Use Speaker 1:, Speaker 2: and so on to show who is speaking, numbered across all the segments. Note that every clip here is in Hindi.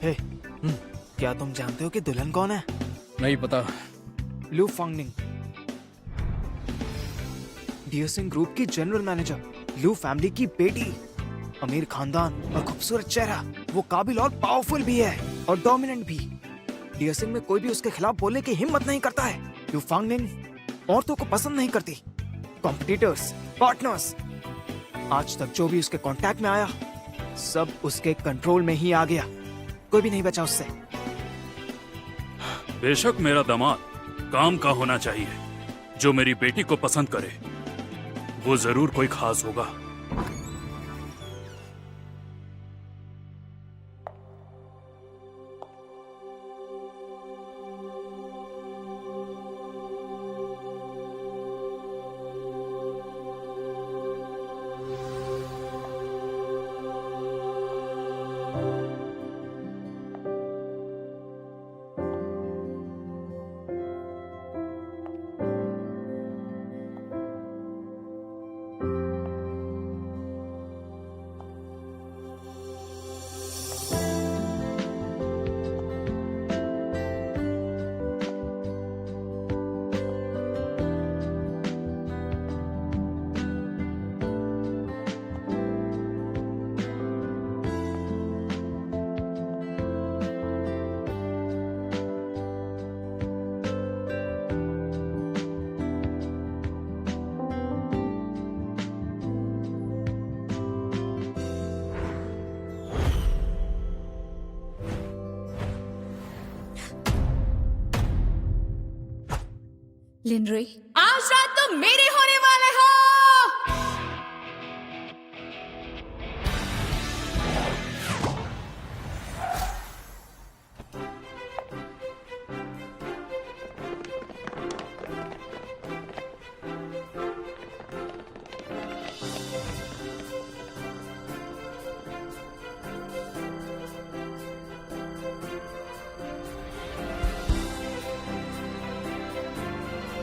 Speaker 1: हे, क्या तुम जानते हो कि दुल्हन कौन है?
Speaker 2: नहीं पता।
Speaker 1: लू फांगनिंग, डियर सिंह ग्रुप की जनरल मैनेजर, लू फैमिली की बेटी, अमीर खानदान और खूबसूरत चेहरा। वो काबिल और पावरफुल भी है और डोमिनेंट भी। डियर सिंह में कोई भी उसके खिलाफ बोलने की हिम्मत नहीं करता है। लू फांगनिंग औरतों को पसंद नहीं करती। कॉम्पिटिटर्स, पार्टनर्स, आज तक जो भी उसके कांटेक्ट में आया सब उसके कंट्रोल में ही आ गया। कोई भी नहीं बचा उससे।
Speaker 3: बेशक मेरा दामाद काम का होना चाहिए, जो मेरी बेटी को पसंद करे वो जरूर कोई खास होगा।
Speaker 4: लिनरे, आज रात तुम मेरे होने वाले हो।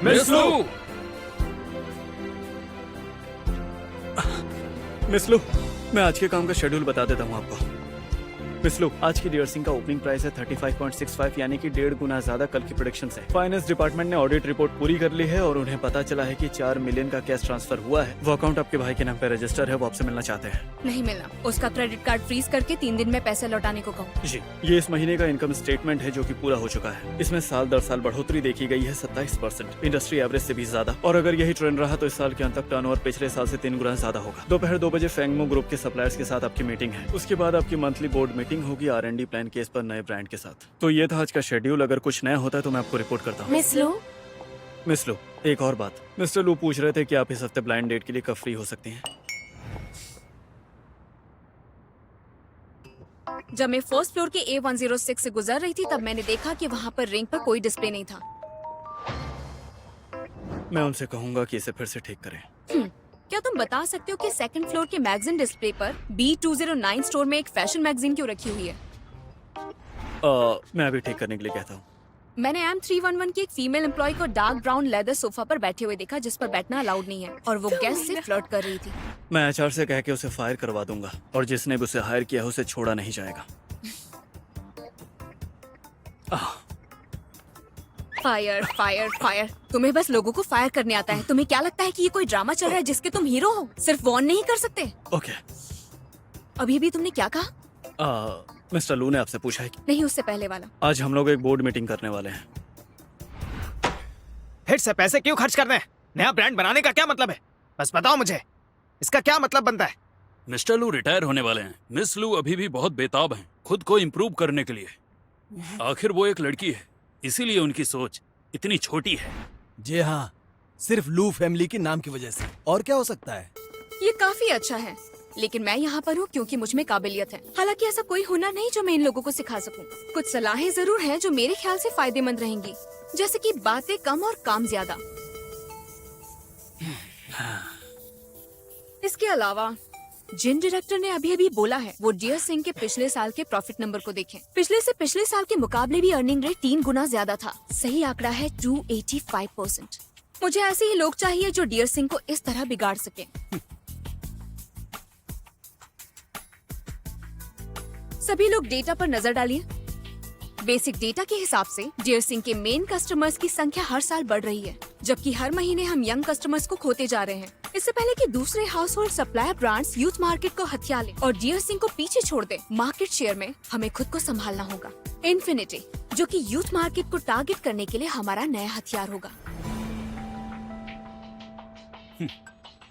Speaker 2: मिस लू!
Speaker 5: मिस लू, मैं आज के काम का शेड्यूल बता देता हूँ आपको। मिस लू, आज की डियर सिंह का ओपनिंग प्राइस है 35.65, यानी कि 1.5 गुना ज्यादा कल की प्रोडिक्शन से। फाइनेंस डिपार्टमेंट ने ऑडिट रिपोर्ट पूरी कर ली है और उन्हें पता चला है कि 4 मिलियन का कैश ट्रांसफर हुआ है। वो अकाउंट आपके भाई के नाम पे रजिस्टर है, वो आपसे मिलना चाहते हैं।
Speaker 4: नहीं मिलना। उसका क्रेडिट कार्ड फ्रीज करके 3 दिन में पैसे लौटाने को कहो।
Speaker 5: जी, ये इस महीने का इनकम स्टेटमेंट है जो कि पूरा हो चुका है। इसमें साल दर साल बढ़ोतरी देखी गई है 27%, इंडस्ट्री एवरेज से भी ज्यादा। और अगर यही ट्रेंड रहा तो इस साल के अंत तक टर्नओवर पिछले साल से 3 गुना ज्यादा होगा। दोपहर 2 बजे फेंगमो ग्रुप के सप्लायर्स के साथ आपकी मीटिंग है। उसके बाद आपकी मंथली बोर्ड मीटिंग होगी R&D प्लान केस पर नए ब्रांड के साथ। तो ये था आज का शेड्यूल। अगर कुछ नया होता है तो मैं आपको रिपोर्ट करता हूँ। मिस लू, एक और बात। मिस्टर लू पूछ रहे थे कि आप इस हफ्ते ब्लाइंड डेट के लिए कब फ्री हो सकती हैं।
Speaker 4: जब मैं फर्स्ट फ्लोर के A106 से गुजर रही थी तब मैंने देखा कि वहाँ पर रिंग पर कोई डिस्प्ले नहीं था।
Speaker 5: मैं उनसे कहूंगा कि इसे फिर से ठीक करें।
Speaker 4: क्या तुम बता सकते हो कि सेकंड फ्लोर के मैगजीन डिस्प्ले पर B209 स्टोर में एक फैशन मैगजीन क्यों रखी हुई है?
Speaker 5: मैं अभी ठीक करने के लिए कहता हूँ।
Speaker 4: मैंने M311 की एक फीमेल एम्प्लॉय को डार्क ब्राउन लेदर सोफा पर बैठे हुए देखा जिस पर बैठना अलाउड नहीं है और वो गेस्ट से फ्लर्ट कर रही थी।
Speaker 5: मैं HR से कह के उसे फायर करवा दूंगा और जिसने भी उसे हायर किया है उसे छोड़ा नहीं जाएगा।
Speaker 4: Fire fire fire. तुम्हें बस लोगों को फायर करने आता है। तुम्हें क्या लगता है कि ये कोई ड्रामा चल रहा है जिसके तुम हीरो हो? सिर्फ वॉर्न नहीं कर सकते?
Speaker 5: ओके।
Speaker 4: अभी भी तुमने क्या कहा?
Speaker 5: मिस्टर लू ने आपसे पूछा है कि
Speaker 4: नहीं, उससे पहले वाला।
Speaker 5: आज हम लोग एक बोर्ड मीटिंग करने वाले हैं।
Speaker 1: हिट से पैसे क्यों खर्च करने हैं? नया ब्रांड बनाने का क्या मतलब है? बस बताओ मुझे, इसका क्या मतलब बनता है?
Speaker 3: मिस्टर लू रिटायर होने वाले हैं। मिस लू अभी भी बहुत बेताब हैं खुद को इम्प्रूव करने के लिए। आखिर वो एक लड़की है, इसीलिए उनकी सोच इतनी छोटी है।
Speaker 2: जी हाँ, सिर्फ लू फैमिली के नाम की वजह से। और क्या हो सकता है?
Speaker 4: ये काफी अच्छा है, लेकिन मैं यहाँ पर हूँ क्योंकि मुझ में काबिलियत है। हालांकि ऐसा कोई हुनर नहीं जो मैं इन लोगों को सिखा सकूँ। कुछ सलाहें जरूर हैं जो मेरे ख्याल से फायदेमंद रहेंगी, जैसे कि बातें कम और काम ज्यादा। इसके अलावा जिन डायरेक्टर ने अभी अभी बोला है वो डियर सिंह के पिछले साल के प्रॉफिट नंबर को देखें। पिछले से पिछले साल के मुकाबले भी अर्निंग रेट 3 गुना ज्यादा था। सही आंकड़ा है 285%। मुझे ऐसे ही लोग चाहिए जो डियर सिंह को इस तरह बिगाड़ सके। सभी लोग डेटा पर नजर डालिए। बेसिक डेटा के हिसाब से डियर सिंह के मेन कस्टमर्स की संख्या हर साल बढ़ रही है, जबकि हर महीने हम यंग कस्टमर्स को खोते जा रहे हैं। इससे पहले कि दूसरे house hold supplier brands youth market को हथिया ले और डियर सिंह को पीछे छोड़ दे, मार्केट शेयर में हमें खुद को संभालना होगा। इन्फिनिटी, जो कि यूथ मार्केट को टारगेट करने के लिए हमारा नया हथियार होगा।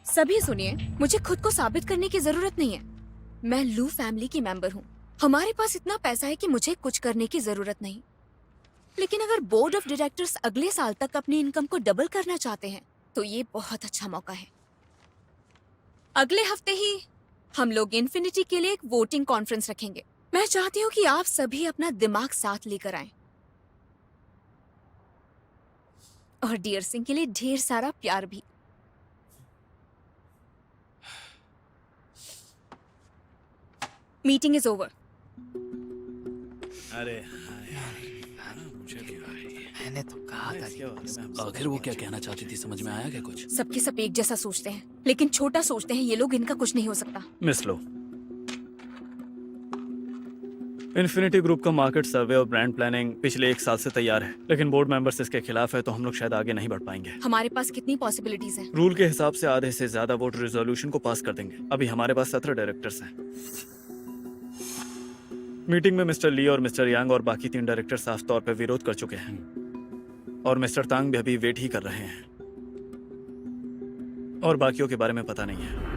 Speaker 4: सभी सुनिए, मुझे खुद को साबित करने की जरूरत नहीं है। मैं लू फैमिली की मेंबर हूँ। हमारे पास इतना पैसा है कि मुझे कुछ करने की जरूरत नहीं। लेकिन अगर बोर्ड ऑफ डायरेक्टर्स अगले साल तक अपनी इनकम को डबल करना चाहते हैं, तो ये बहुत अच्छा मौका है। अगले हफ्ते ही हम लोग इन्फिनिटी के लिए एक वोटिंग कॉन्फ्रेंस रखेंगे। मैं चाहती हूँ कि आप सभी अपना दिमाग साथ लेकर आएं और डियर सिंह के लिए ढेर सारा प्यार भी। Meeting is over.
Speaker 5: अरे
Speaker 1: मैंने तो कहा था कि
Speaker 3: आखिर वो क्या कहना चाहती थी, समझ में आया क्या कुछ?
Speaker 4: सबके सब एक जैसा सोचते हैं, लेकिन छोटा सोचते हैं ये लोग। इनका कुछ नहीं हो सकता।
Speaker 5: मिस लो, इन्फिनिटी ग्रुप का मार्केट सर्वे और ब्रांड प्लानिंग पिछले 1 साल से तैयार है, लेकिन बोर्ड मेंबर्स इसके खिलाफ है, तो हम लोग शायद आगे नहीं बढ़ पाएंगे।
Speaker 4: हमारे पास कितनी पॉसिबिलिटीज हैं?
Speaker 5: रूल के हिसाब से आधे से ज्यादा वोट रेजोल्यूशन को पास कर देंगे। अभी हमारे पास 17 डायरेक्टर्स हैं। मीटिंग में मिस्टर ली और मिस्टर यांग और बाकी 3 डायरेक्टर साफ तौर पर विरोध कर चुके हैं, और मिस्टर तांग भी अभी वेट ही कर रहे हैं, और बाकियों के बारे में पता नहीं है।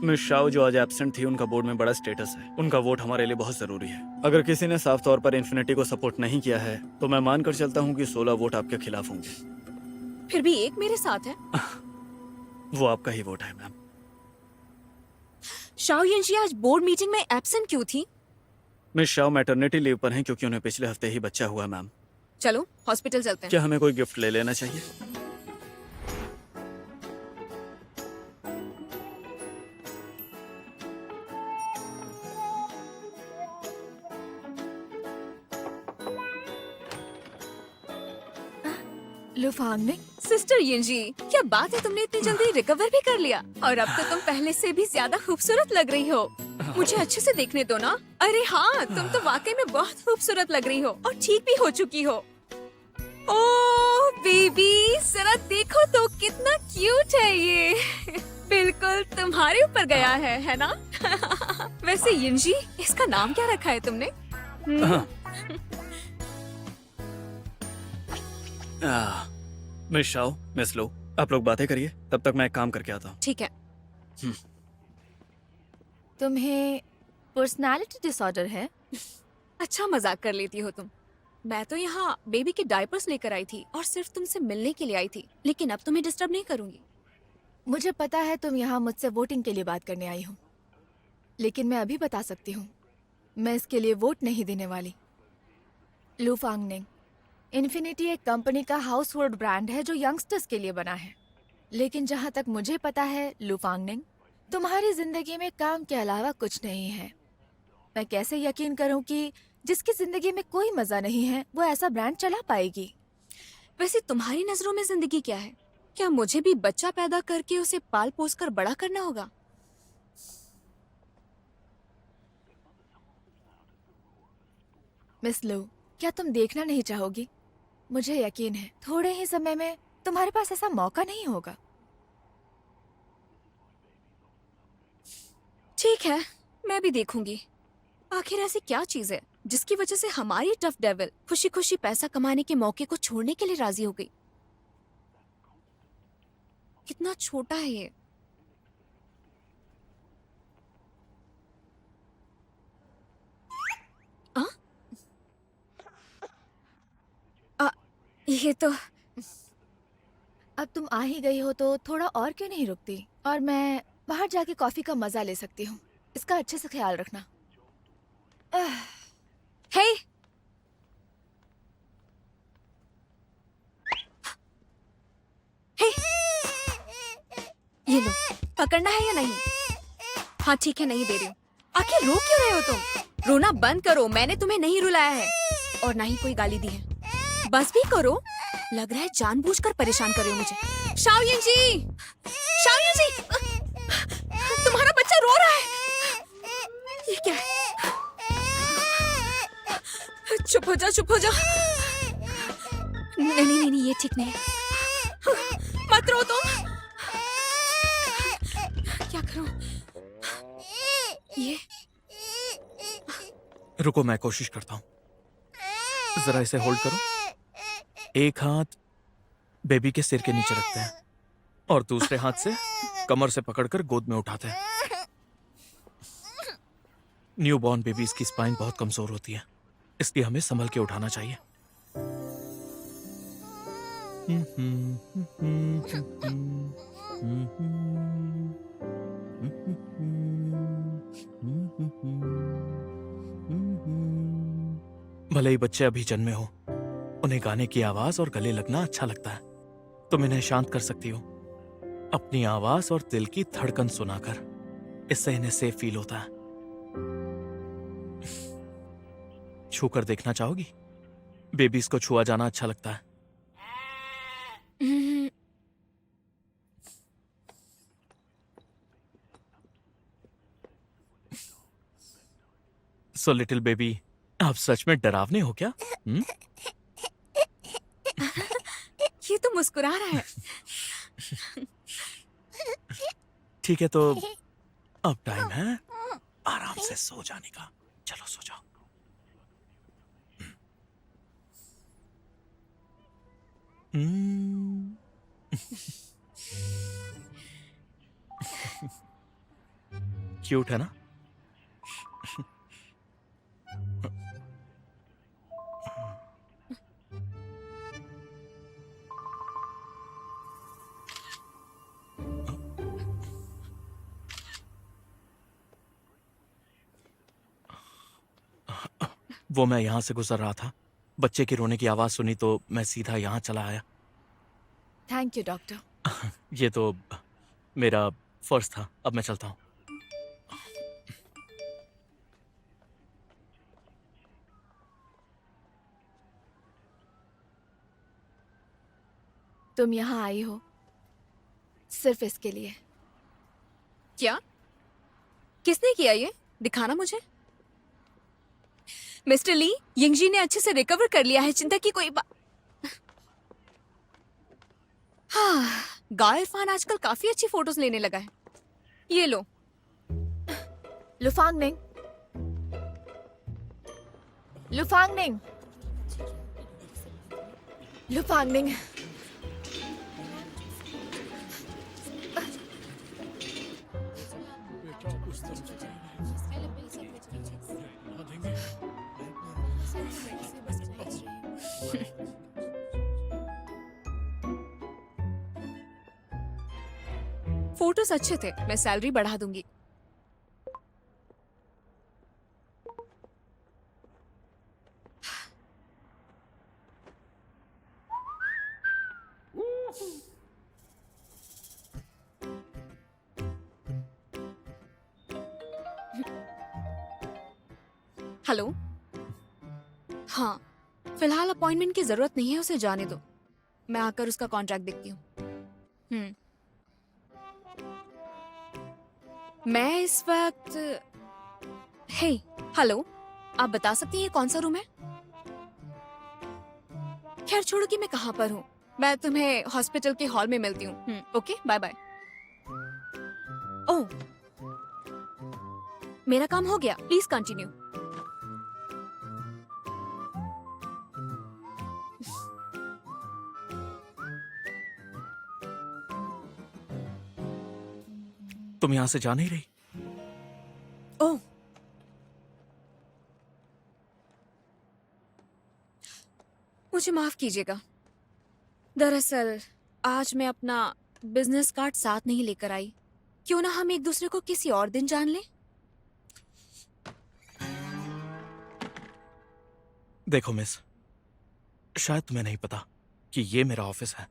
Speaker 5: मिस शाओ जो आज एब्सेंट थी, उनका बोर्ड में बड़ा स्टेटस है। उनका वोट हमारे लिए बहुत जरूरी है। अगर किसी ने साफ तौर पर इन्फिनिटी को सपोर्ट नहीं किया है, तो मैं मानकर चलता हूँ कि 16 वोट आपके खिलाफ होंगे।
Speaker 4: फिर भी एक मेरे साथ है।
Speaker 5: वो आपका ही वोट है मैम।
Speaker 4: शाओ यंशी आज बोर्ड मीटिंग में एब्सेंट क्यों थी?
Speaker 5: मिस शाओ मैटरनिटी लीव पर हैं क्योंकि उन्हें पिछले हफ्ते ही बच्चा हुआ मैम।
Speaker 4: चलो हॉस्पिटल चलते हैं।
Speaker 5: क्या हमें कोई गिफ्ट ले लेना चाहिए?
Speaker 6: लुफांग ने
Speaker 4: सिस्टर यंजी, क्या बात है, तुमने इतनी जल्दी रिकवर भी कर लिया और अब तो तुम पहले से भी ज्यादा खूबसूरत लग रही हो। मुझे अच्छे से देखने दो ना। अरे हाँ, तुम तो वाकई में बहुत खूबसूरत लग रही हो और ठीक भी हो चुकी हो। ओह बेबी, जरा देखो तो कितना क्यूट है ये। बिल्कुल तुम्हारे ऊपर गया है ना? वैसे यंजी, इसका नाम क्या रखा है तुमने?
Speaker 5: मिस शाओ, मिस लो, आप लोग बातें करिए, तब तक मैं एक काम करके आता हूँ।
Speaker 4: ठीक है।
Speaker 6: तुम्हें पर्सनालिटी डिसऑर्डर है?
Speaker 4: अच्छा मजाक कर लेती हो तुम। मैं तो यहाँ बेबी के डायपर्स लेकर आई थी और सिर्फ तुमसे मिलने के लिए आई थी, लेकिन अब तुम्हें डिस्टर्ब नहीं करूंगी।
Speaker 6: मुझे पता है तुम यहाँ मुझसे वोटिंग के लिए बात करने आई हो, लेकिन मैं अभी बता सकती हूँ, मैं इसके लिए वोट नहीं देने वाली। लुफांग ने, इन्फिनिटी एक कंपनी का हाउस होल्ड ब्रांड है जो यंगस्टर्स के लिए बना है, लेकिन जहाँ तक मुझे पता है लुफांग ने, तुम्हारी जिंदगी में काम के अलावा कुछ नहीं है। मैं कैसे यकीन करूं कि जिसकी जिंदगी में कोई मजा नहीं है वो ऐसा ब्रांड चला पाएगी?
Speaker 4: वैसे तुम्हारी नजरों में जिंदगी क्या है? क्या मुझे भी बच्चा पैदा करके उसे पाल पोस कर बड़ा करना होगा?
Speaker 6: मिस लो, क्या तुम देखना नहीं चाहोगी? मुझे यकीन है थोड़े ही समय में तुम्हारे पास ऐसा मौका नहीं होगा।
Speaker 4: ठीक है, मैं भी देखूंगी। आखिर ऐसी क्या चीज है जिसकी वजह से हमारी टफ डेविल खुशी खुशी पैसा कमाने के मौके को छोड़ने के लिए राजी हो गई? कितना छोटा है ये। ये तो
Speaker 6: अब तुम आ ही गई हो तो थोड़ा और क्यों नहीं रुकती, और मैं बाहर जाके कॉफी का मजा ले सकती हूँ। इसका अच्छे से ख्याल रखना।
Speaker 4: हे, हे, ये लो, पकड़ना है या नहीं? हाँ ठीक है, नहीं दे रही हूँ। आखिर रो क्यों रहे हो तुम? रोना बंद करो, मैंने तुम्हें नहीं रुलाया है और ना ही कोई गाली दी है। बस भी करो, लग रहा है जानबूझकर परेशान कर रहे हो मुझे। शाओ यंजी, शाओ यंजी, तुम्हारा बच्चा रो रहा है। जा, चुप हो जा। नहीं नहीं नहीं, ये ठीक नहीं है। मत रो तुम। क्या करूं? ये
Speaker 2: रुको, मैं कोशिश करता हूँ। जरा इसे होल्ड करो। एक हाथ बेबी के सिर के नीचे रखते हैं और दूसरे हाथ से कमर से पकड़कर गोद में उठाते हैं। न्यूबॉर्न बेबीज की स्पाइन बहुत कमजोर होती है, इसलिए हमें संभल के उठाना चाहिए। भले ही बच्चे अभी जन्मे हो, उन्हें गाने की आवाज और गले लगना अच्छा लगता है। तुम इन्हें शांत कर सकती हो अपनी आवाज और दिल की धड़कन सुनाकर। इससे इन्हें सेफ फील होता है। छूकर देखना चाहोगी? बेबीज को छुआ जाना अच्छा लगता है। सो लिटिल बेबी, आप सच में डरावने हो क्या?
Speaker 4: ये तो मुस्कुरा रहा है।
Speaker 2: ठीक है, तो अब टाइम है आराम से सो जाने का। चलो सो जाओ। क्यूट है ना? वो मैं यहां से गुजर रहा था, बच्चे की रोने की आवाज सुनी तो मैं सीधा यहां चला आया।
Speaker 6: Thank you doctor.
Speaker 2: ये तो मेरा फर्ज था। अब मैं चलता हूं।
Speaker 6: तुम यहाँ आई हो सिर्फ इसके लिए।
Speaker 4: क्या? किसने किया ये? दिखाना मुझे। मिस्टर ली, यिंगजी ने अच्छे से रिकवर कर लिया है, चिंता की कोई बात। हाँ, गाओ इरफान आजकल काफी अच्छी फोटोज लेने लगा है। ये लो।
Speaker 6: लुफांगनिंग, लुफांगनिंग, लुफांगनिंग।
Speaker 4: फोटोज अच्छे थे, मैं सैलरी बढ़ा दूंगी। हेलो। हाँ, फिलहाल अपॉइंटमेंट की जरूरत नहीं है, उसे जाने दो। मैं आकर उसका कॉन्ट्रैक्ट देखती हूँ। मैं इस वक्त हे हेलो, आप बता सकती हैं ये कौन सा रूम है? खैर छोड़ो कि मैं कहाँ पर हूँ, मैं तुम्हें हॉस्पिटल के हॉल में मिलती हूँ। Okay, bye bye. ओह, मेरा काम हो गया, प्लीज कंटिन्यू।
Speaker 2: तुम यहां से जा नहीं रही?
Speaker 4: ओह, मुझे माफ कीजिएगा। दरअसल आज मैं अपना बिजनेस कार्ड साथ नहीं लेकर आई। क्यों ना हम एक दूसरे को किसी और दिन जान लें?
Speaker 2: देखो मिस, शायद तुम्हें नहीं पता कि ये मेरा ऑफिस है।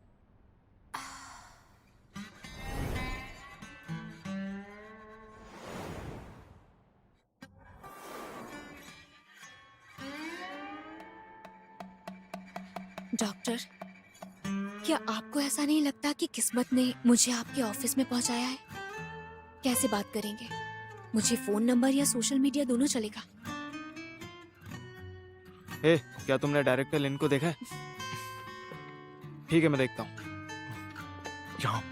Speaker 4: डॉक्टर, क्या आपको ऐसा नहीं लगता कि किस्मत ने मुझे आपके ऑफिस में पहुंचाया है? कैसे बात करेंगे? मुझे फोन नंबर या सोशल मीडिया दोनों चलेगा?
Speaker 1: ए, क्या तुमने डायरेक्टर लिन को देखा है? ठीक है, मैं देखता हूँ।
Speaker 2: यहाँ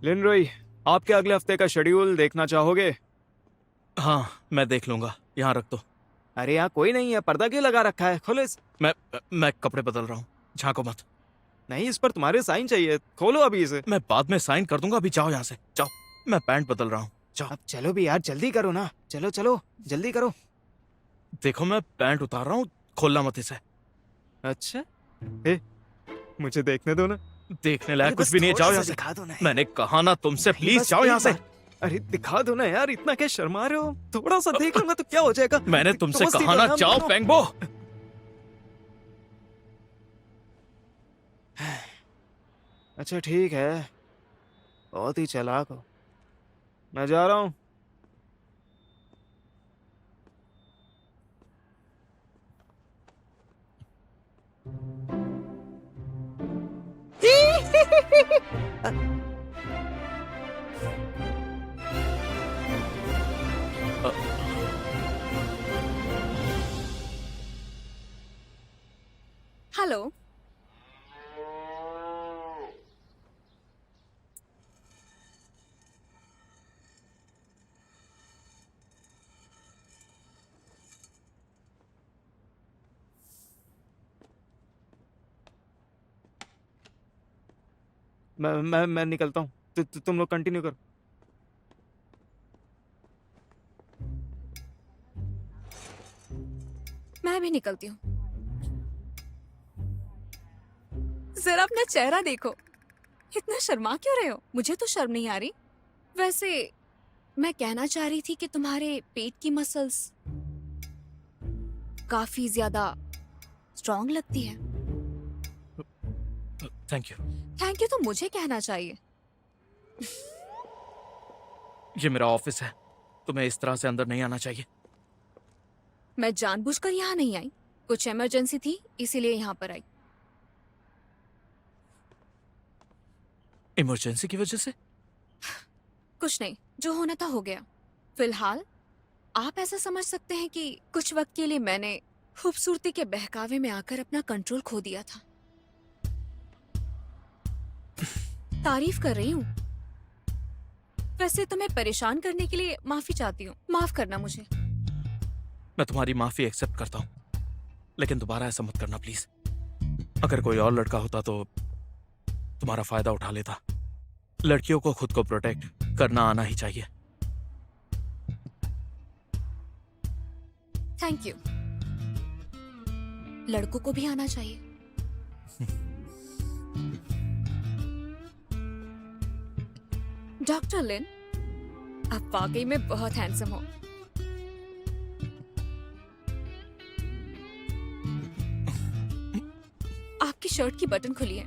Speaker 1: लिन रोई, आपके अगले हफ्ते का शेड्यूल देखना चाहोगे?
Speaker 2: हाँ, मैं देख लूंगा। यहाँ रख दो।
Speaker 1: अरे यहाँ कोई नहीं है, पर्दा क्यों लगा रखा है? खोलो
Speaker 2: मैं कपड़े बदल रहा हूँ, झांको मत।
Speaker 1: नहीं, इस पर तुम्हारे साइन चाहिए, खोलो अभी इसे।
Speaker 2: मैं बाद में साइन कर दूंगा, अभी जाओ यहाँ से, जाओ। मैं पैंट बदल रहा हूँ, जाओ।
Speaker 1: अब चलो भी यार, जल्दी करो ना, चलो चलो जल्दी करो।
Speaker 2: देखो मैं पैंट उतार रहा हूँ, खोलना मत इसे।
Speaker 1: अच्छा, ए, मुझे देखने दो ना।
Speaker 2: देखने लायक
Speaker 1: अरे
Speaker 2: कुछ
Speaker 1: बस
Speaker 2: भी नहीं है,
Speaker 1: थोड़ा
Speaker 2: जाओ
Speaker 1: सा
Speaker 2: यहाँ से।
Speaker 1: दिखा दो ना यार।
Speaker 2: मैंने कहा ना तुमसे,
Speaker 1: नहीं,
Speaker 2: प्लीज
Speaker 1: बस
Speaker 2: जाओ
Speaker 1: एक
Speaker 2: यहाँ से।
Speaker 1: बार। अरे दिखा दो ना यार, इतना क्या शर्मा रहे हो? थोड़ा सा देख लूंगा तो क्या हो जाएगा?
Speaker 2: मैंने तुमसे
Speaker 1: दोस्ती
Speaker 2: कहा
Speaker 1: तो
Speaker 2: ना,
Speaker 1: नाम
Speaker 2: जाओ
Speaker 1: करो।
Speaker 2: पेंगबो।
Speaker 1: अच्छा ठीक है, बहुत ही चालाक हो। मैं जा रहा हूँ।
Speaker 4: हेलो।
Speaker 1: मैं निकलता हूँ, तुम लोग कंटिन्यू करो।
Speaker 4: मैं भी निकलती हूँ। जरा अपना चेहरा देखो, इतना शर्मा क्यों रहे हो? मुझे तो शर्म नहीं आ रही। वैसे मैं कहना चाह रही थी कि तुम्हारे पेट की मसल्स काफी ज्यादा स्ट्रॉन्ग लगती है।
Speaker 2: Thank you.
Speaker 4: थैंक यू तो मुझे कहना चाहिए।
Speaker 2: ये मेरा ऑफिस है, तुम्हें इस तरह से अंदर नहीं आना चाहिए।
Speaker 4: मैं जानबूझकर यहाँ नहीं आई, कुछ इमरजेंसी थी इसीलिए यहाँ पर आई।
Speaker 2: इमरजेंसी की वजह से?
Speaker 4: कुछ नहीं, जो होना था हो गया। फिलहाल आप ऐसा समझ सकते हैं कि कुछ वक्त के लिए मैंने खूबसूरती के बहकावे में आकर अपना कंट्रोल खो दिया था। तारीफ कर रही हूँ। वैसे तुम्हें परेशान करने के लिए माफी चाहती हूँ, माफ करना मुझे।
Speaker 2: मैं तुम्हारी माफी एक्सेप्ट करता हूँ, लेकिन दोबारा ऐसा मत करना प्लीज। अगर कोई और लड़का होता तो तुम्हारा फायदा उठा लेता। लड़कियों को खुद को प्रोटेक्ट करना आना ही चाहिए।
Speaker 4: Thank you. लड़कों को भी आना चाहिए। डॉक्टर लिन, आप वाकई में बहुत हैंडसम हो। आपकी शर्ट की बटन खुली है।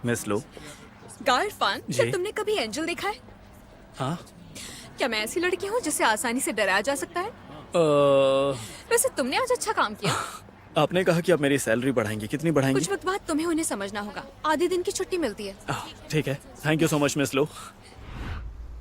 Speaker 5: मिस लो।
Speaker 4: गार्डफान, क्या
Speaker 5: जी।
Speaker 4: तुमने कभी एंजल देखा है?
Speaker 5: हाँ।
Speaker 4: क्या मैं ऐसी लड़की हूँ जिसे आसानी से डराया जा सकता है? वैसे तुमने आज अच्छा काम किया।
Speaker 5: आपने कहा कि आप मेरी सैलरी बढ़ाएंगी, कितनी बढ़ाएंगी?
Speaker 4: कुछ वक्त बाद तुम्हें उन्हें समझना होगा। आधे दिन की छुट्टी मिलती है।
Speaker 5: ठीक है, thank you so much miss लो।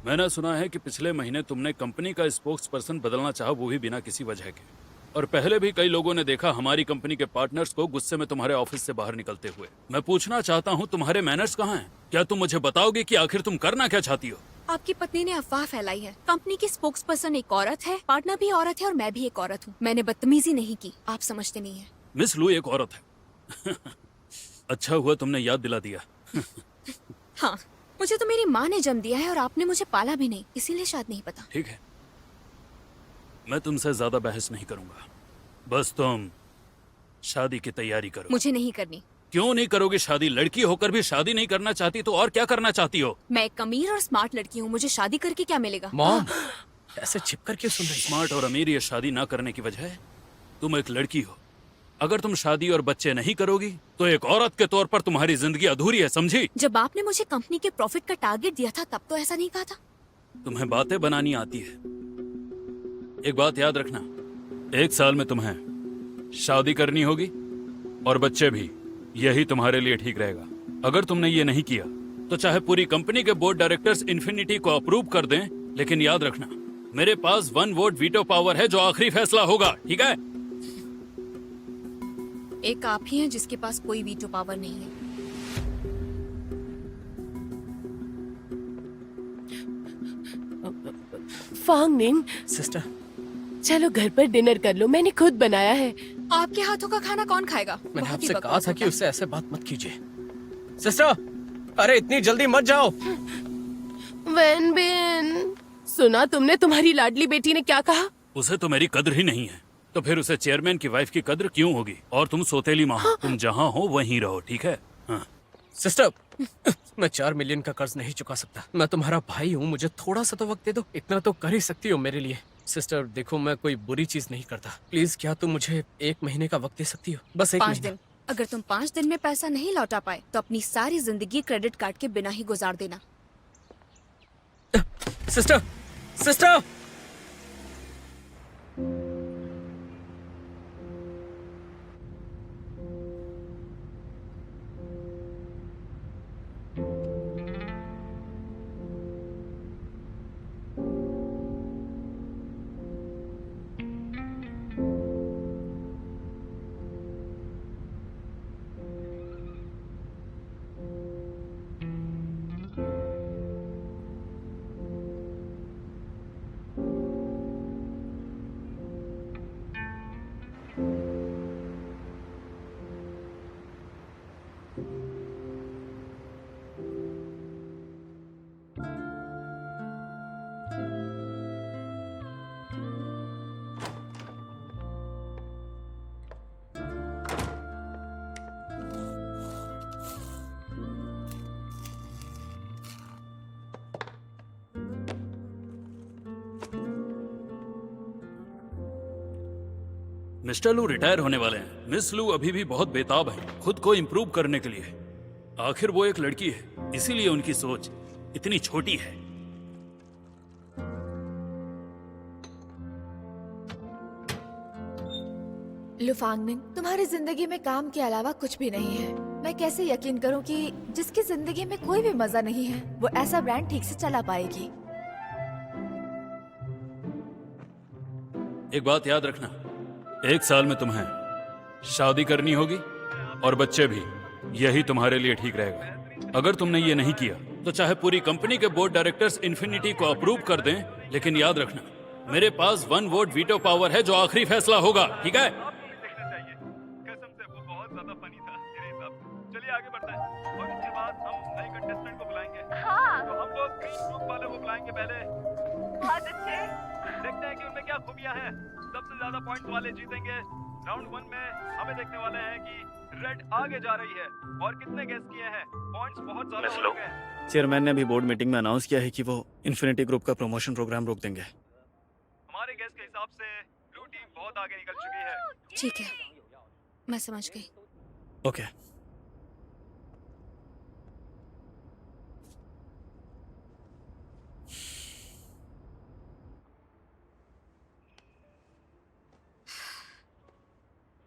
Speaker 3: मैंने सुना है कि पिछले महीने तुमने कंपनी का स्पोक्स पर्सन बदलना चाहा, वो भी बिना किसी वजह के। और पहले भी कई लोगों ने देखा हमारी कंपनी के पार्टनर्स को गुस्से में तुम्हारे ऑफिस से बाहर निकलते हुए। मैं पूछना चाहता हूँ, तुम्हारे मैनर्स कहाँ हैं? क्या तुम मुझे बताओगे कि आखिर तुम करना क्या चाहती हो?
Speaker 4: आपकी पत्नी ने अफवाह फैलाई है। कंपनी की स्पोक्स पर्सन एक औरत है, पार्टनर भी औरत है और मैं भी एक औरत हूँ। मैंने बदतमीजी नहीं की, आप समझते नहीं है।
Speaker 3: मिस लू एक औरत है। अच्छा हुआ तुमने याद दिला दिया।
Speaker 4: हाँ, मुझे तो मेरी माँ ने जन्म दिया है और आपने मुझे पाला भी नहीं, इसीलिए शायद नहीं पता।
Speaker 3: ठीक है, मैं तुमसे ज्यादा बहस नहीं करूंगा। बस तुम शादी की तैयारी करो।
Speaker 4: मुझे नहीं करनी।
Speaker 3: क्यों नहीं करोगे शादी? लड़की होकर भी शादी नहीं करना चाहती तो और क्या करना चाहती हो?
Speaker 4: मैं एक अमीर और स्मार्ट लड़की हूँ, मुझे शादी करके क्या मिलेगा?
Speaker 2: मॉम, ऐसे छिप कर क्यों सुन रही हो?
Speaker 3: स्मार्ट और अमीर ये शादी ना करने की वजह है, तुम एक लड़की हो। अगर तुम शादी और बच्चे नहीं करोगी तो एक औरत के तौर पर तुम्हारी जिंदगी अधूरी है, समझी?
Speaker 4: जब आपने मुझे कंपनी के प्रॉफिट का टारगेट दिया था तब तो ऐसा नहीं कहा था।
Speaker 3: तुम्हें बातें बनानी आती है। एक बात याद रखना, 1 साल में तुम्हें शादी करनी होगी और बच्चे भी। यही तुम्हारे लिए ठीक रहेगा। अगर तुमने ये नहीं किया तो चाहे पूरी कंपनी के बोर्ड डायरेक्टर्स इन्फिनिटी को अप्रूव कर दें, लेकिन याद रखना मेरे पास 1 वोट वीटो पावर है जो आखिरी फैसला होगा, ठीक है?
Speaker 4: एक आप ही हैं जिसके पास कोई वीटो पावर नहीं है।
Speaker 7: फांग निंग,
Speaker 2: सिस्टर,
Speaker 7: चलो घर पर डिनर कर लो, मैंने खुद बनाया है।
Speaker 4: आपके हाथों का खाना कौन खाएगा?
Speaker 2: मैंने
Speaker 4: बहुत ही
Speaker 2: आपसे कहा
Speaker 4: बकवास
Speaker 2: था कि
Speaker 4: होता
Speaker 2: उससे ऐसे बात मत कीजिए। सिस्टर, अरे इतनी जल्दी मत जाओ।
Speaker 7: वैन बिन, सुना तुमने तुम्हारी लाडली बेटी ने क्या कहा?
Speaker 3: उसे तो मेरी कद्र ही नहीं है, तो फिर उसे चेयरमैन की वाइफ की कद्र क्यों होगी? और तुम सोतेली माँ हो, तुम जहाँ हो वहीं रहो, ठीक है? हाँ।
Speaker 2: सिस्टर, मैं 4 मिलियन का कर्ज नहीं चुका सकता। मैं तुम्हारा भाई हूँ, मुझे थोड़ा सा तो वक्त दे दो। इतना तो कर ही सकती हो मेरे लिए। सिस्टर देखो, मैं कोई बुरी चीज नहीं करता। प्लीज क्या तुम मुझे 1 महीने का वक्त दे सकती हो? बस 1
Speaker 4: 5
Speaker 2: महीना।
Speaker 4: दिन। अगर तुम 5 दिन में पैसा नहीं लौटा पाए तो अपनी सारी जिंदगी क्रेडिट कार्ड के बिना ही गुजार देना।
Speaker 2: सिस्टर, सिस्टर,
Speaker 3: मिस्टर लू रिटायर होने वाले हैं। मिस लू अभी भी बहुत बेताब हैं खुद को इम्प्रूव करने के लिए। आखिर वो एक लड़की है, इसीलिए उनकी सोच इतनी छोटी है।
Speaker 6: लुफांगनिंग, तुम्हारी जिंदगी में काम के अलावा कुछ भी नहीं है। मैं कैसे यकीन करूं कि जिसकी जिंदगी में कोई भी मजा नहीं है वो ऐसा ब्रांड ठीक से चला पाएगी?
Speaker 3: एक बात याद रखना, 1 साल में तुम्हें शादी करनी होगी और बच्चे भी। यही तुम्हारे लिए ठीक रहेगा। अगर तुमने ये नहीं किया तो चाहे पूरी कंपनी के बोर्ड डायरेक्टर्स इन्फिनिटी को अप्रूव कर दें, लेकिन याद रखना मेरे पास 1 वोट वीटो पावर है जो आखिरी फैसला होगा, ठीक है?
Speaker 5: कसम से वो बहुत ज्यादा फनी था मेरे हिसाब से। चलिए आगे बढ़ते हैं और इसके बाद हम नए कंटेस्टेंट को बुलाएंगे। हाँ। तो हम लोग ग्रीन ग्रुप वाले को बुलाएंगे पहले। बहुत अच्छे। देखते हैं कि उनमें क्या खूबियां हैं। सबसे ज्यादा पॉइंट्स वाले जीतेंगे। राउंड 1 में हमें देखने वाले हैं कि रेड आगे जा रही है और कितने गेस किए हैं। पॉइंट्स बहुत ज्यादा हो गए हैं। चेयरमैन ने अभी बोर्ड मीटिंग में अनाउंस किया है कि वो इन्फिनिटी ग्रुप का प्रमोशन प्रोग्राम रोक देंगे। हमारे गेस के हिसाब से ब्लू टीम बहुत आगे निकल चुकी है।
Speaker 4: ठीक है, मैं समझ गई।
Speaker 5: ओके।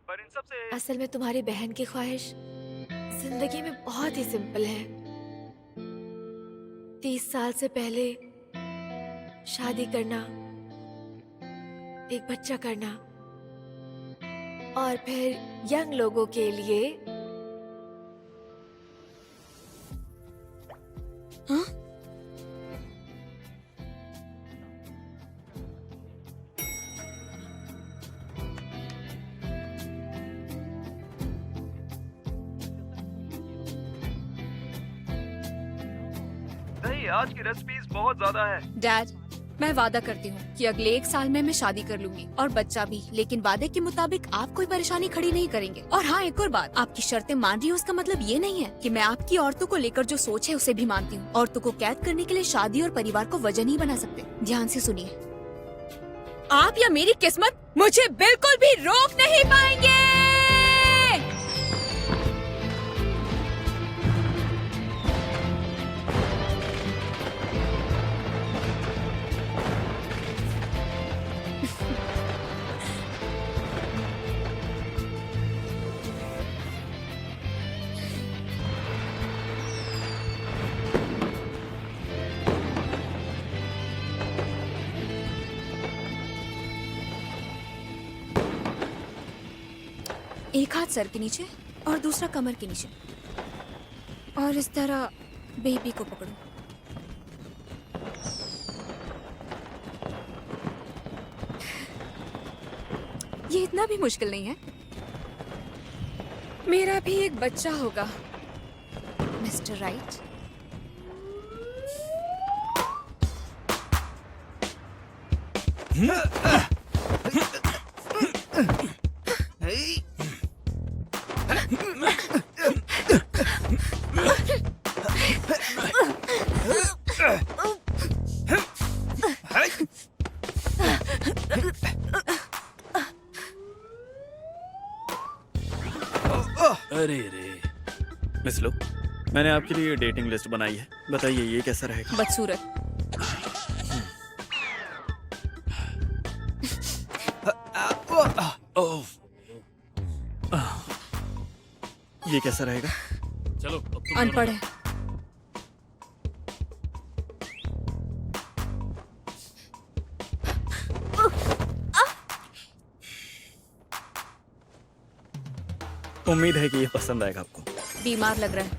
Speaker 5: पर इन सब से
Speaker 6: असल में तुम्हारी बहन की ख्वाहिश जिंदगी में बहुत ही सिंपल है। 30 साल से पहले शादी करना, एक बच्चा करना और फिर यंग लोगों के लिए
Speaker 4: हाँ?
Speaker 5: नहीं, आज की रेसिपीज बहुत ज्यादा है।
Speaker 4: डैड, मैं वादा करती हूँ कि अगले 1 साल में मैं शादी कर लूंगी और बच्चा भी, लेकिन वादे के मुताबिक आप कोई परेशानी खड़ी नहीं करेंगे। और हाँ, एक और बात, आपकी शर्तें मान रही हूँ उसका मतलब ये नहीं है कि मैं आपकी औरतों को लेकर जो सोच है उसे भी मानती हूँ। औरतों को कैद करने के लिए शादी और परिवार को वजह नहीं बना सकते। ध्यान से सुनिए, आप या मेरी किस्मत मुझे बिल्कुल भी रोक नहीं पाएंगे। एक हाथ सर के नीचे और दूसरा कमर के नीचे, और इस तरह बेबी को पकड़ो। ये इतना भी मुश्किल नहीं है। मेरा भी एक बच्चा होगा, मिस्टर राइट।
Speaker 3: अरे रे,
Speaker 5: मिस लो, मैंने आपके लिए डेटिंग लिस्ट बनाई है, बताइए ये कैसा रहेगा?
Speaker 4: बदसूरत।
Speaker 3: ओह,
Speaker 5: ये कैसा रहेगा?
Speaker 3: चलो अब तुम दोनों
Speaker 4: अनपढ़ है।
Speaker 5: उम्मीद है कि ये पसंद आएगा आपको।
Speaker 4: बीमार लग रहा है।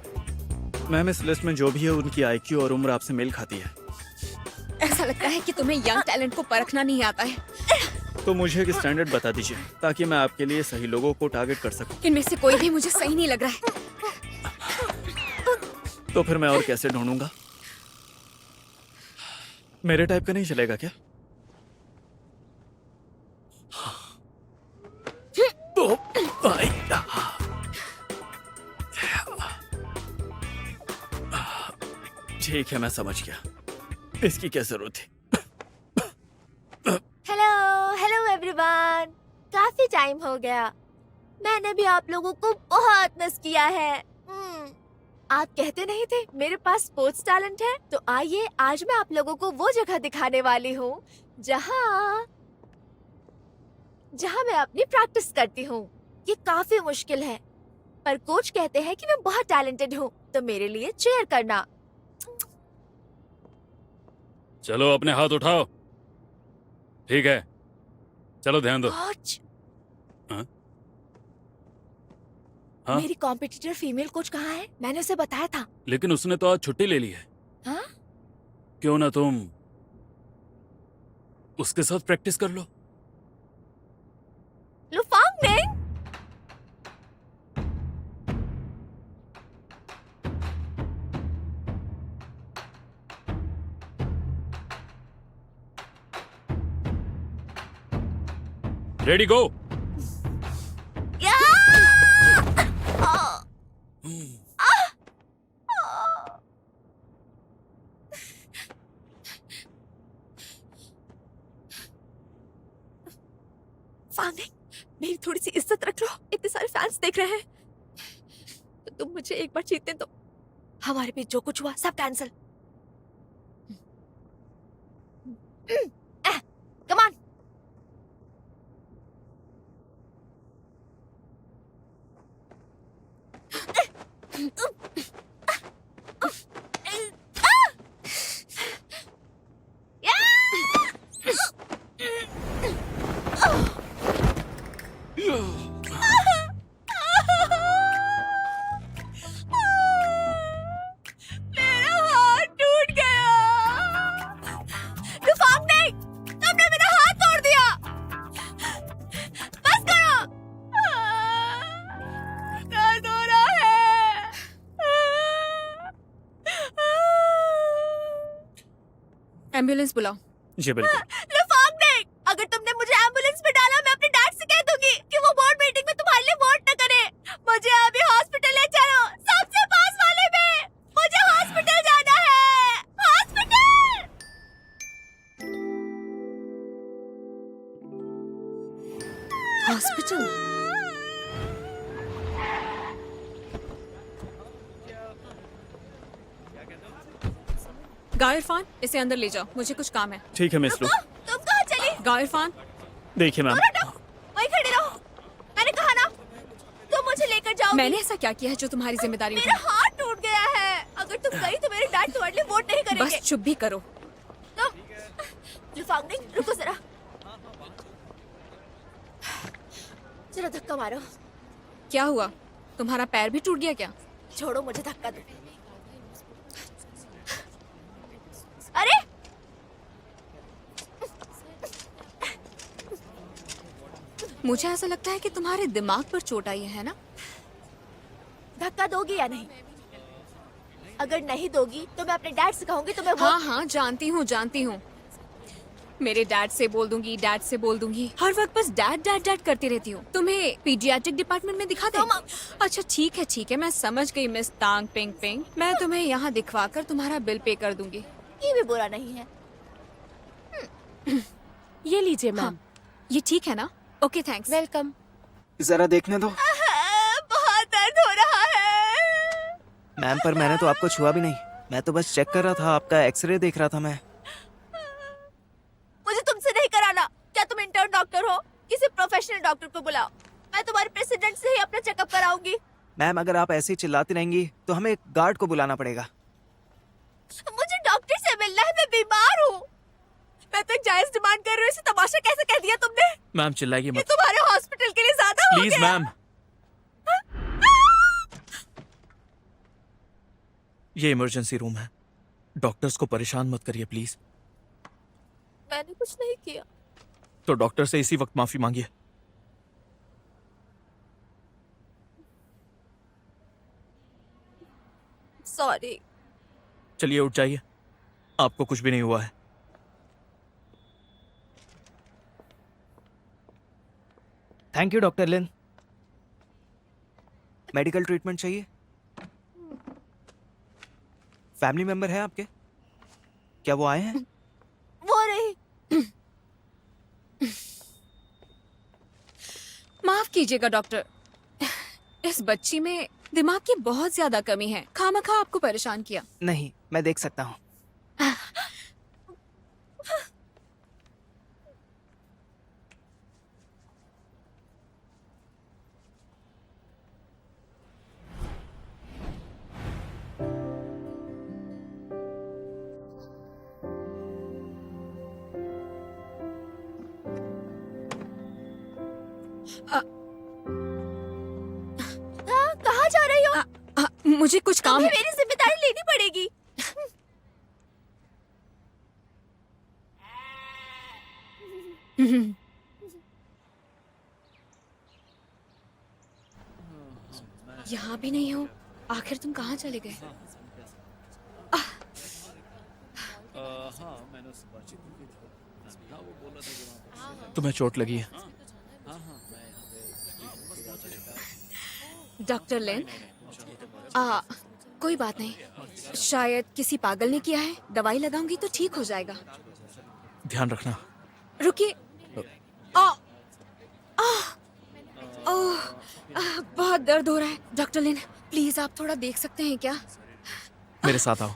Speaker 5: मैम, इस लिस्ट में जो भी है उनकी IQ और उम्र आपसे मेल खाती है।
Speaker 4: ऐसा लगता है कि तुम्हें यंग टैलेंट को परखना नहीं आता है।
Speaker 5: तो मुझे एक स्टैंडर्ड बता दीजिए ताकि मैं आपके लिए सही लोगों को टारगेट कर सकूं।
Speaker 4: इनमें से कोई भी मुझे सही नहीं लग रहा है।
Speaker 5: तो फिर मैं और कैसे ढूंढूंगा? मेरे टाइप का नहीं चलेगा क्या? ठीक है, मैं समझ गया। इसकी क्या जरूरत थी?
Speaker 6: हेलो हेलो एवरीवन, काफी टाइम हो गया। मैंने भी आप लोगों को बहुत मिस किया है। आप कहते नहीं थे मेरे पास स्पोर्ट्स टैलेंट है, तो आइए आज मैं आप लोगों को वो जगह दिखाने वाली हूँ जहाँ मैं अपनी प्रैक्टिस करती हूँ। ये काफी मुश्किल है, पर कोच कहते हैं कि मैं बहुत टैलेंटेड हूँ, तो मेरे लिए चीयर करना।
Speaker 3: चलो अपने हाथ उठाओ। ठीक है, चलो ध्यान दो।
Speaker 6: कोच,
Speaker 3: हाँ? हाँ?
Speaker 6: मेरी कॉम्पिटिटर फीमेल कोच कहाँ है? मैंने उसे बताया था।
Speaker 3: लेकिन उसने तो आज छुट्टी ले ली है।
Speaker 6: हाँ?
Speaker 3: क्यों ना तुम उसके साथ प्रैक्टिस कर लो।
Speaker 6: लुफांग नेंग,
Speaker 3: रेडी गो।
Speaker 6: मेरी थोड़ी सी इज्जत रख लो, इतने सारे फैंस देख रहे हैं। तो तुम मुझे एक बार जीतने दो, हमारे बीच जो कुछ हुआ सब कैंसिल। Come on. मेरा हाथ टूट गया। लुफांग नेंग, तुमने मेरा हाथ तोड़ दिया। बस करो। दर्द हो रहा है।
Speaker 4: एम्बुलेंस बुलाओ।
Speaker 5: जी बिल्कुल।
Speaker 6: लुफांग नेंग, अगर तुमने मुझे एम्बुलेंस में डाला, मैं अपने डैड से कह दूंगी कि वो बोर्ड मीटिंग में तुम्हारे लिए वोट न करे। मुझे अभी हॉस्पिटल ले चलो, सबसे पास वाले में। मुझे हॉस्पिटल जाना है। हॉस्पिटल।
Speaker 4: हॉस्पिटल? गाओ इरफान, इसे अंदर ले जाओ, मुझे कुछ काम है।
Speaker 5: ठीक है मिस लो।
Speaker 6: तुम कहाँ चली?
Speaker 4: गाओ इरफान।
Speaker 5: देखिए मैम,
Speaker 6: वहीं खड़े रहो। मैंने कहा ना, तुम मुझे लेकर जाओ।
Speaker 4: मैंने ऐसा क्या किया है जो तुम्हारी जिम्मेदारी
Speaker 6: मेरा
Speaker 4: उठाए?
Speaker 6: हाथ टूट गया है। अगर तुम गई तो मेरे डैड तुम्हारे लिए वोट नहीं करेंगे।
Speaker 4: बस चुप भी करो।
Speaker 6: तुम लुफांग नेंग, रुको जरा। जरा धक्का मारो।
Speaker 4: क्या हुआ? तुम्हारा पैर भी टूट गया क्या?
Speaker 6: छोड़ो मुझे, धक्का दो। अरे
Speaker 4: मुझे ऐसा लगता है कि तुम्हारे दिमाग पर चोट आई है ना?
Speaker 6: धक्का दोगी या नहीं? अगर नहीं दोगी तो मैं अपने डैड से कहूंगी तुम्हें वो।
Speaker 4: हाँ हाँ, जानती हूँ जानती हूँ। मेरे डैड से बोल दूंगी, डैड से बोल दूंगी। हर वक्त बस डैड डैड डैड करती रहती हूँ। तुम्हें पीडियाट्रिक डिपार्टमेंट में दिखा दे? अच्छा ठीक है, मैं समझ गई मिस तांग पिंग पिंग। मैं तुम्हें यहाँ दिखवा कर तुम्हारा बिल पे कर दूंगी।
Speaker 6: ये भी बुरा नहीं है।
Speaker 7: ये लीजिए मैम।
Speaker 4: हाँ, ये ठीक है ना? Okay thanks.
Speaker 7: वेलकम।
Speaker 1: जरा देखने दो।
Speaker 6: बहुत दर्द हो रहा है।
Speaker 1: मैम, पर मैंने तो आपको छुआ भी नहीं। मैं तो बस चेक कर रहा था, आपका एक्सरे देख रहा था मैं।
Speaker 6: मुझे तुमसे नहीं कराना। क्या तुम इंटर्न डॉक्टर हो? किसी प्रोफेशनल डॉक्टर को बुलाओ। मैं तुम्हारे प्रेसिडेंट से ही अपना चेकअप कराऊंगी।
Speaker 1: मैम, अगर आप ऐसे ही चिल्लाती रहेंगी तो हमें एक गार्ड को बुलाना पड़ेगा।
Speaker 6: मुझे डॉक्टर से मिलना है, मैं बीमार हूँ। मैं तो एक जायज डिमांड कर रही हूँ, इसे तमाशा कैसे कह दिया तुमने?
Speaker 2: मैम चिल्लाइए
Speaker 6: ये
Speaker 2: मत
Speaker 6: तुम्हारे हॉस्पिटल के लिए ज्यादा हो
Speaker 2: प्लीज
Speaker 6: गया।
Speaker 2: मैम। ये इमरजेंसी रूम है, डॉक्टर्स को परेशान मत करिए प्लीज।
Speaker 6: मैंने कुछ नहीं किया।
Speaker 2: तो डॉक्टर से इसी वक्त माफी मांगिए।
Speaker 6: सॉरी।
Speaker 2: चलिए उठ जाइए, आपको कुछ भी नहीं हुआ है।
Speaker 1: Thank you doctor Lin. Medical treatment चाहिए? फैमिली मेंबर है आपके? क्या वो आए हैं?
Speaker 6: वो रही।
Speaker 4: माफ कीजिएगा डॉक्टर, इस बच्ची में दिमाग की बहुत ज्यादा कमी है। खामखा आपको परेशान किया।
Speaker 1: नहीं, मैं देख सकता हूँ।
Speaker 6: कहाँ जा रही हो?
Speaker 4: मुझे कुछ काम
Speaker 6: तुम्हें
Speaker 4: है।
Speaker 6: मेरी जिम्मेदारी लेनी पड़ेगी।
Speaker 4: यहाँ भी नहीं हो, आखिर तुम कहाँ चले गए?
Speaker 2: तुम्हें चोट लगी है?
Speaker 4: डॉक्टर लेन, कोई बात नहीं, शायद किसी पागल ने किया है। दवाई लगाऊंगी तो ठीक हो जाएगा।
Speaker 2: ध्यान रखना।
Speaker 4: रुकिए। बहुत दर्द हो रहा है। डॉक्टर लेन, प्लीज आप थोड़ा देख सकते हैं क्या?
Speaker 2: मेरे साथ आओ।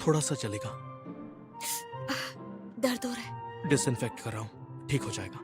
Speaker 2: थोड़ा सा चलेगा।
Speaker 4: दर्द हो रहा है।
Speaker 2: डिसइंफेक्ट कर रहा हूँ, ठीक हो जाएगा।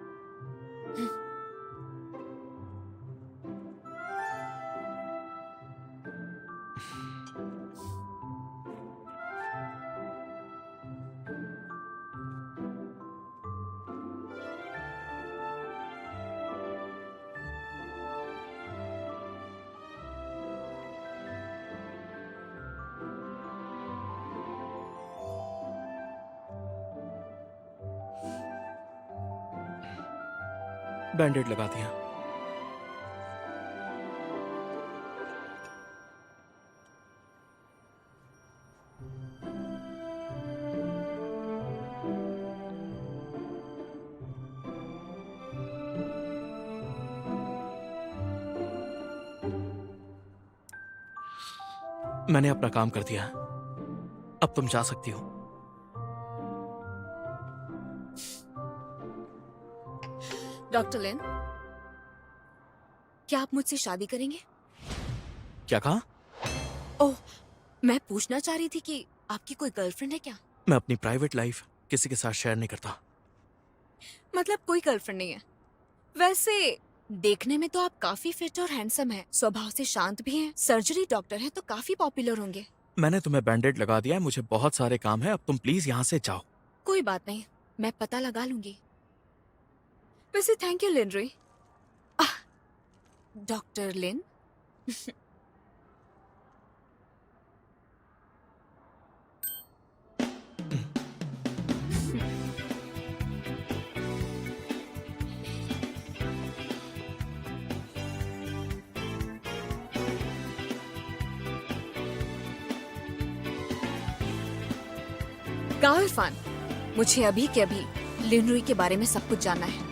Speaker 2: बैंडेड लगा दिया। मैंने अपना काम कर दिया, अब तुम जा सकती हो।
Speaker 4: डॉक्टर लेन, क्या आप मुझसे शादी करेंगे?
Speaker 2: क्या कहा?
Speaker 4: ओह, मैं पूछना चाह रही थी कि आपकी कोई गर्लफ्रेंड है क्या?
Speaker 2: मैं अपनी प्राइवेट लाइफ किसी के साथ शेयर नहीं करता।
Speaker 4: मतलब कोई गर्लफ्रेंड नहीं है। वैसे देखने में तो आप काफी फिट और हैंडसम हैं, स्वभाव से शांत भी हैं, सर्जरी डॉक्टर हैं तो काफी पॉपुलर होंगे।
Speaker 2: मैंने तुम्हें बैंडेड लगा दिया है, मुझे बहुत सारे काम है, अब तुम प्लीज यहाँ से जाओ।
Speaker 4: कोई बात नहीं, मैं पता लगा लूंगी। वैसे थैंक यू लिनरी। डॉक्टर लिन। गाओ इरफान, मुझे अभी के अभी लिनरुई के बारे में सब कुछ जानना है।